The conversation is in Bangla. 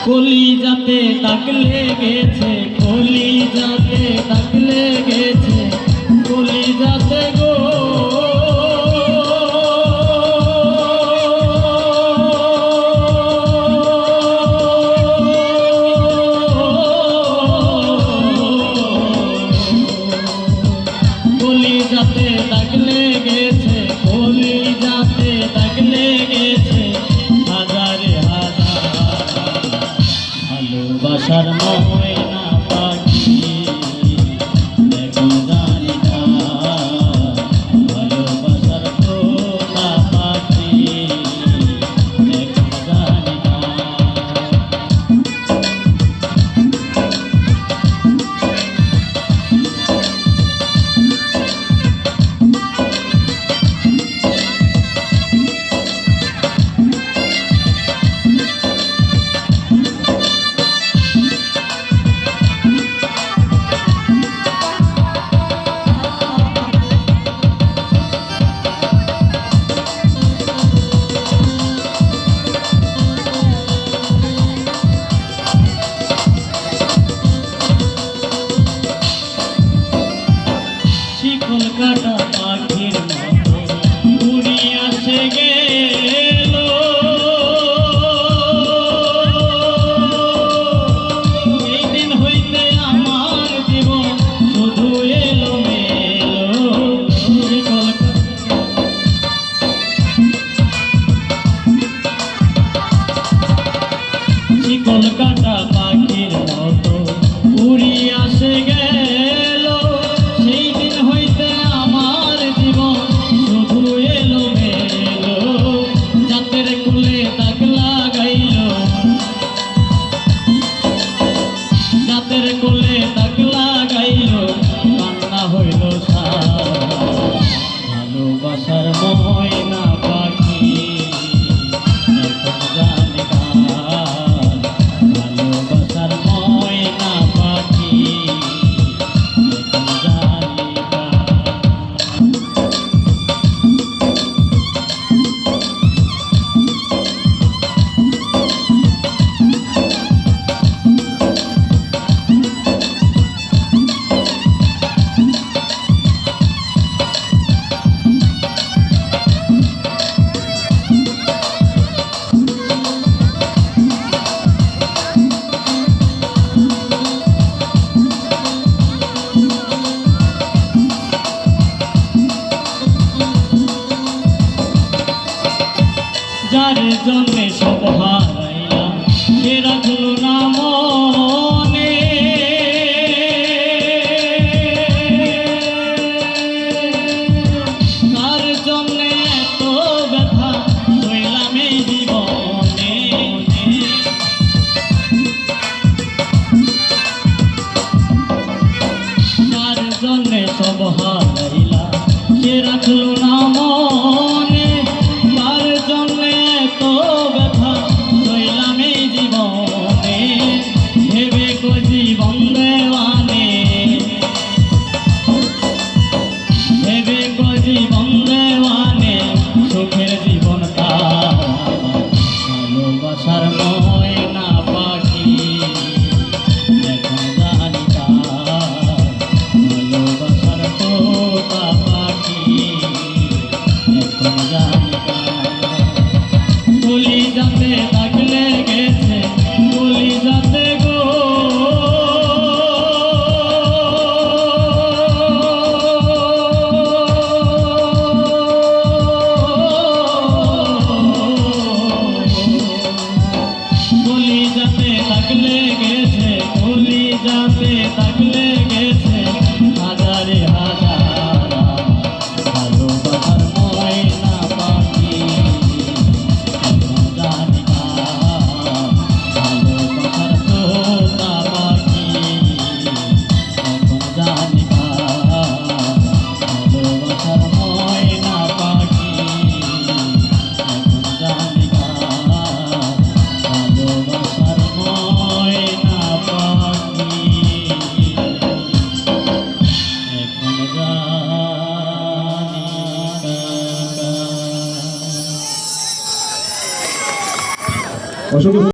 কলিজাতে দাগ লেগেছে, কলিজাতে দাগ লেগেছে, কলিজাতে গো কলিজাতে দাগ লেগেছে, কলিজাতে দাগ লেগেছে, হাজারে হাজার ভালোবাসার ময়না পাখি এখন জানি না, ভালোবাসার তোতা পাখি এখন জানি না। কলকাতা পাখির মতো উড়িয়া সে গেল, এই দিন হইতে আমার জীবন শুধু এলো মেলো। কলকাতা পাখির মতো উড়িয়া সে গেল, সেই দিন হইতে আমার জীবন শুধু এলো মেলো। জাতের কুলে দাগ লাগাইল, জাতের কুলে দাগ লাগাইল, কান্না হইল ভালোবাসার ময়না পাখি এখন জানি না, ভালোবাসার ময়না পাখি এখন জানি না। যার জন্যে সব হারাইলাম সে রাখলো না মনে, কার জন্যে এত ব্যথা হইলাম এই জীবনে। যার জন্যে সব হারাইলাম সে রাখলো না মনে, কার জন্যে তো ব্যথা হইলাম এই জীবনে। ভেবে কো জীবন দেওয়ানে, ভেবে কো জীবন দেওয়ানে, সুখের জীবন তার ভালোবাসার ময়না পাখি এখন জানি না, ভালোবাসার তোতা পাখি এখন জানি না। কলিজাতে দাগ লেগেছে, কলিজাতে গো কলিজাতে দাগ লেগেছে, কলিজাতে দাগ লেগেছে, হাজারে হাজার ভালোবাসার ময়না পাখি এখন জানি না, ভালোবাসার তোতা পাখি এখন জানি না, ভালোবাসার ময়না পাখি এখন জানি না, ভালোবাসার ময়না পাখি এখন জানি না।